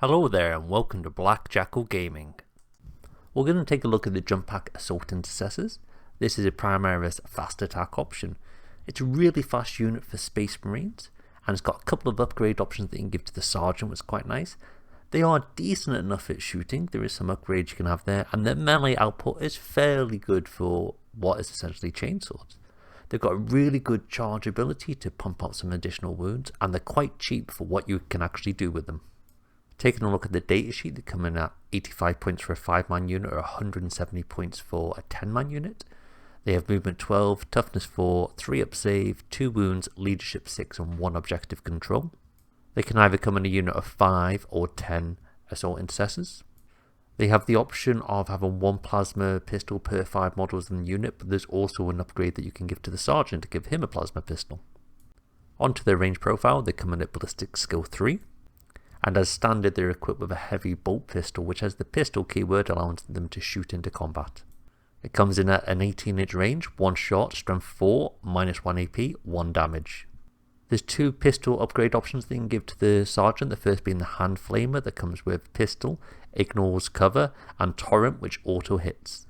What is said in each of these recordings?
Hello there and welcome to Black Jackal Gaming. We're going to take a look at the Jump Pack Assault Intercessors. This is a Primaris fast attack option. It's a really fast unit for Space Marines and it's got a couple of upgrade options that you can give to the Sergeant, which is quite nice. They are decent enough at shooting, there is some upgrades you can have there, and their melee output is fairly good for what is essentially chainswords. They've got a really good charge ability to pump out some additional wounds, and they're quite cheap for what you can actually do with them. Taking a look at the datasheet, they come in at 85 points for a 5-man unit or 170 points for a 10-man unit. They have movement 12, toughness 4, 3 up save, 2 wounds, leadership 6 and 1 objective control. They can either come in a unit of 5 or 10 Assault Intercessors. They have the option of having 1 plasma pistol per 5 models in the unit, but there's also an upgrade that you can give to the Sergeant to give him a plasma pistol. Onto their range profile, they come in at Ballistic Skill 3. And as standard, they're equipped with a heavy bolt pistol, which has the pistol keyword allowing them to shoot into combat. It comes in at an 18-inch range, 1 shot, strength 4, minus 1 AP, 1 damage. There's 2 pistol upgrade options they can give to the Sergeant, the first being the Hand Flamer that comes with pistol, ignores cover, and torrent which auto hits.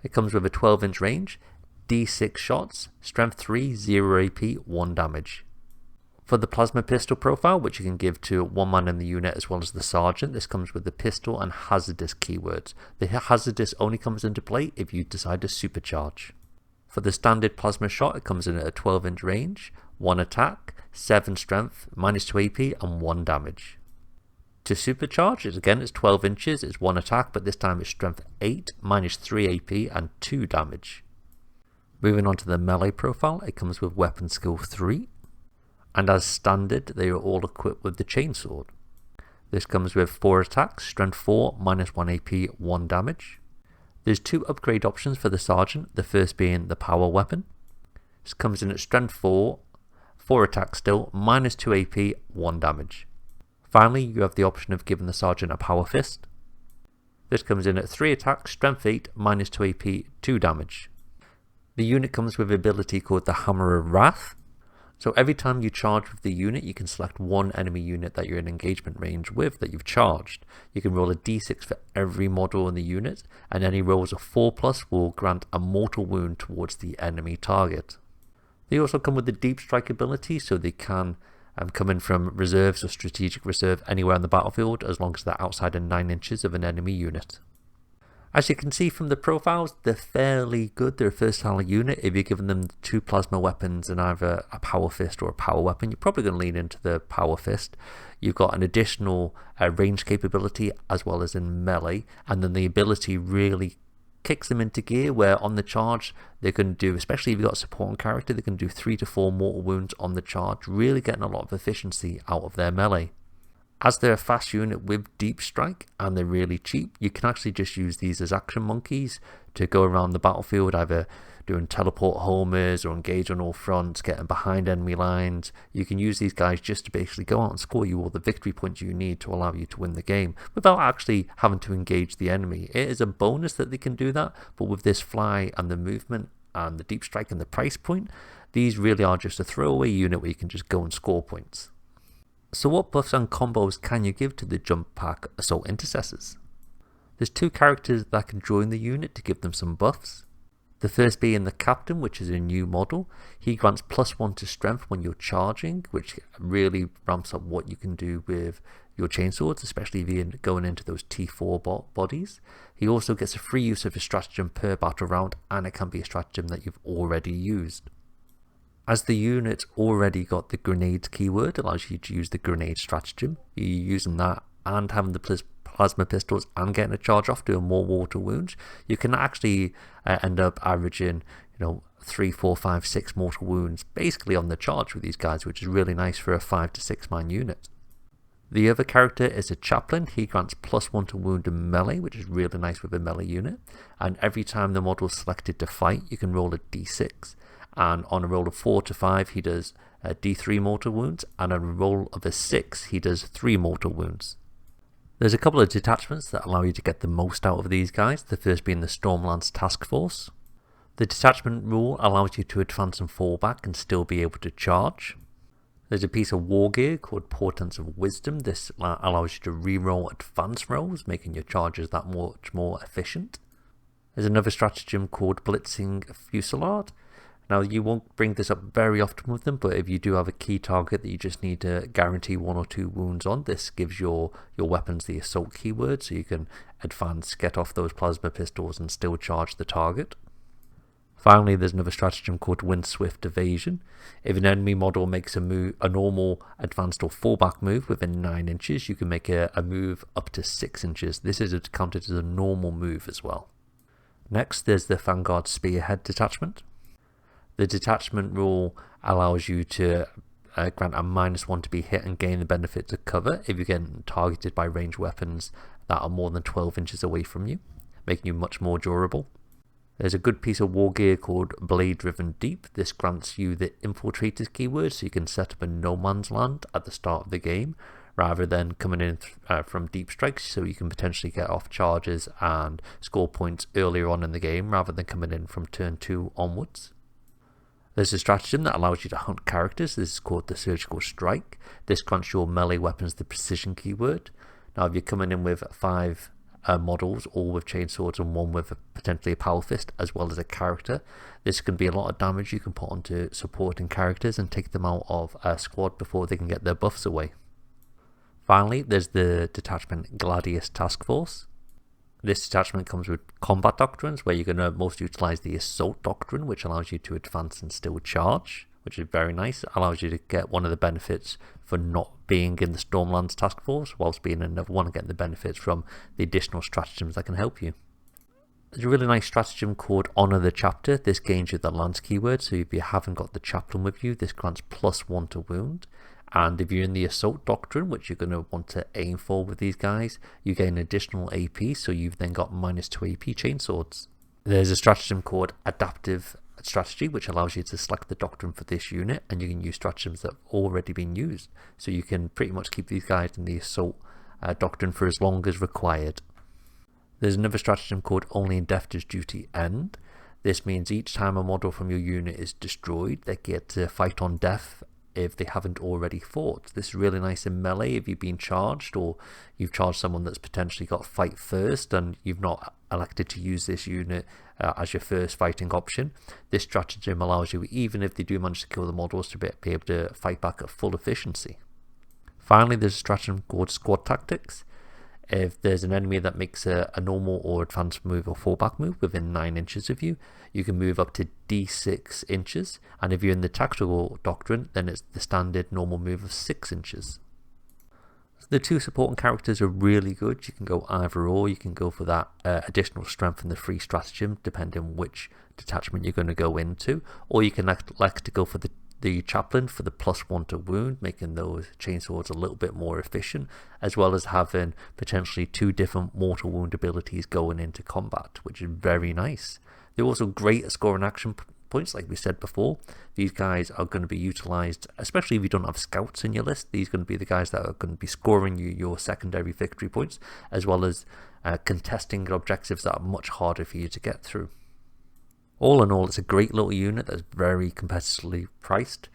It comes with a 12-inch range, D6 shots, strength 3, 0 AP, 1 damage. For the plasma pistol profile, which you can give to 1 man in the unit as well as the Sergeant, this comes with the pistol and hazardous keywords. The hazardous only comes into play if you decide to supercharge. For the standard plasma shot, it comes in at a 12-inch range, 1 attack, 7 strength, minus 2 AP and 1 damage. To supercharge, it's 12 inches, it's 1 attack, but this time it's strength 8, minus 3 AP and 2 damage. Moving on to the melee profile, it comes with weapon skill 3. And as standard, they are all equipped with the chainsword. This comes with 4 attacks, strength 4, minus 1 AP, 1 damage. There's 2 upgrade options for the Sergeant, the first being the power weapon. This comes in at strength 4, 4 attacks still, minus 2 AP, 1 damage. Finally, you have the option of giving the Sergeant a power fist. This comes in at 3 attacks, strength 8, minus 2 AP, 2 damage. The unit comes with an ability called the Hammer of Wrath. So every time you charge with the unit, you can select 1 enemy unit that you're in engagement range with that you've charged. You can roll a d6 for every model in the unit, and any rolls of 4+ will grant a mortal wound towards the enemy target. They also come with the deep strike ability, so they can come in from reserves or strategic reserve anywhere on the battlefield as long as they're outside of 9 inches of an enemy unit. As you can see from the profiles, they're fairly good. They're a versatile unit. If you're giving them 2 plasma weapons and either a power fist or a power weapon, you're probably going to lean into the power fist. You've got an additional range capability as well as in melee, and then the ability really kicks them into gear where on the charge they can do, especially if you've got a supporting character, they can do 3 to 4 mortal wounds on the charge, really getting a lot of efficiency out of their melee. As they're a fast unit with deep strike and they're really cheap, you can actually just use these as action monkeys to go around the battlefield, either doing teleport homers or engage on all fronts, getting behind enemy lines. You can use these guys just to basically go out and score you all the victory points you need to allow you to win the game without actually having to engage the enemy. It is a bonus that they can do that, but with this fly and the movement and the deep strike and the price point, these really are just a throwaway unit where you can just go and score points. So what buffs and combos can you give to the Jump Pack Assault Intercessors? There's 2 characters that can join the unit to give them some buffs. The first being the Captain, which is a new model. He grants +1 to strength when you're charging, which really ramps up what you can do with your chainswords, especially if you're going into those T4 bodies. He also gets a free use of a stratagem per battle round, and it can be a stratagem that you've already used. As the unit's already got the grenades keyword, it allows you to use the grenade stratagem. You're using that and having the plasma pistols and getting a charge off, doing more mortal wounds. You can actually end up averaging 3, 4, 5, 6 mortal wounds basically on the charge with these guys, which is really nice for a 5 to 6 man unit. The other character is a Chaplain. He grants +1 to wound and melee, which is really nice with a melee unit. And every time the model is selected to fight, you can roll a d6. And on a roll of 4 to 5, he does D3 mortal wounds, and on a roll of a 6, he does 3 mortal wounds. There's a couple of detachments that allow you to get the most out of these guys, the first being the Stormlance Task Force. The detachment rule allows you to advance and fall back and still be able to charge. There's a piece of war gear called Portents of Wisdom. This allows you to reroll advanced rolls, making your charges that much more efficient. There's another stratagem called Blitzing Fusillade. Now, you won't bring this up very often with them, but if you do have a key target that you just need to guarantee 1 or 2 wounds on, this gives your weapons the assault keyword, so you can advance, get off those plasma pistols and still charge the target. Finally, there's another stratagem called Windswift Evasion. If an enemy model makes a normal, advanced or fallback move within 9 inches, you can make a move up to 6 inches. This is counted as a normal move as well. Next, there's the Vanguard Spearhead Detachment. The detachment rule allows you to grant a -1 to be hit and gain the benefits of cover if you get targeted by ranged weapons that are more than 12 inches away from you, making you much more durable. There's a good piece of war gear called Blade Driven Deep. This grants you the Infiltrators keyword, so you can set up a no man's land at the start of the game rather than coming in from deep strikes, so you can potentially get off charges and score points earlier on in the game rather than coming in from turn 2 onwards. There's a stratagem that allows you to hunt characters. This is called the Surgical Strike. This grants your melee weapons the precision keyword. Now, if you're coming in with 5 models, all with chainswords and 1 with potentially a power fist as well as a character, this can be a lot of damage you can put onto supporting characters and take them out of a squad before they can get their buffs away. Finally, there's the Detachment Gladius Task Force. This detachment comes with combat doctrines, where you're going to most utilize the Assault doctrine, which allows you to advance and still charge, which is very nice. It allows you to get one of the benefits for not being in the Stormlands task force, whilst being in another one and getting the benefits from the additional stratagems that can help you. There's a really nice stratagem called Honor the Chapter. This gains you the Lance keyword, so if you haven't got the chaplain with you, this grants +1 to wound. And if you're in the Assault Doctrine, which you're going to want to aim for with these guys, you gain additional AP, so you've then got -2 AP chainswords. There's a stratagem called Adaptive Strategy, which allows you to select the doctrine for this unit, and you can use stratagems that have already been used. So you can pretty much keep these guys in the Assault Doctrine for as long as required. There's another stratagem called Only in Death Does Duty End. This means each time a model from your unit is destroyed, they get to fight on death if they haven't already fought. This is really nice in melee if you've been charged, or you've charged someone that's potentially got fight first and you've not elected to use this unit as your first fighting option. This stratagem allows you, even if they do manage to kill the models, to be able to fight back at full efficiency. Finally, there's a stratagem called Squad Tactics. If there's an enemy that makes a normal or advanced move or fallback move within 9 inches of you, you can move up to D6 inches. And if you're in the Tactical Doctrine, then it's the standard normal move of 6 inches. The 2 supporting characters are really good. You can go either or. You can go for that additional strength in the free stratagem, depending on which detachment you're going to go into. Or you can elect to go for the chaplain for the +1 to wound, making those chainswords a little bit more efficient, as well as having potentially 2 different mortal wound abilities going into combat, which is very nice. They're also great at scoring action points, like we said before. These guys are going to be utilized, especially if you don't have scouts in your list. These are going to be the guys that are going to be scoring you your secondary victory points, as well as contesting objectives that are much harder for you to get through. All in all, it's a great little unit that's very competitively priced,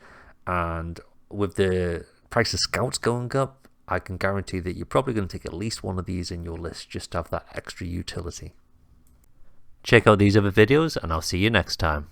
and with the price of scouts going up, I can guarantee that you're probably going to take at least one of these in your list just to have that extra utility. Check out these other videos, and I'll see you next time.